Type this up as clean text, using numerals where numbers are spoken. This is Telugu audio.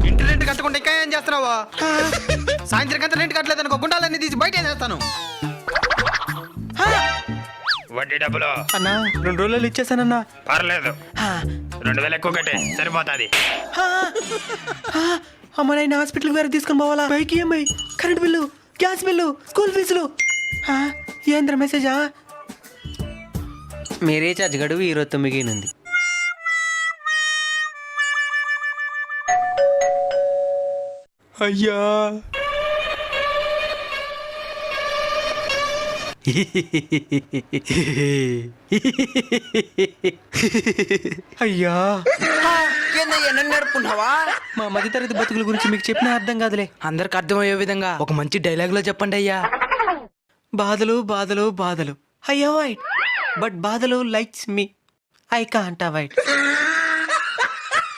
ఇంటి రెంట్ కట్టకుండా ఇంకా ఏం చేస్తున్నావు? సాయంత్రం కంతా రెంట్ కట్టలేదు అనుకో, గుండాలన్నీ తీసి బయట వేసేస్తాను. వడ్డీ డబ్బులు అన్నా 2 రోజులు ఇచ్చేసానన్నా. పర్లేదు, 2000 ఎక్కువ కట్టే సరిపోతుంది. అమ్మ నేను హాస్పిటల్కి వేరే తీసుకొని పోవాలా? Bike EMI, current bill, gas bill, school ఫీజులు. ఏంద్ర మెసేజా? మీ రీఛార్జ్ గడువు 29 ఉంది. అయ్యా అయ్యా ఏందయ్యా నన్ను నడుపుకున్నావా? మా మధ్యతరగతి బతుకుల గురించి మీకు చెప్పినా అర్థం కాదులే. అందరికి అర్థమయ్యే విధంగా ఒక మంచి డైలాగ్ లో చెప్పండి అయ్యా. బాధలు బాధలు బాధలు, ఐ అవాయిడ్ బట్ బాధలు likes me, I can't avoid.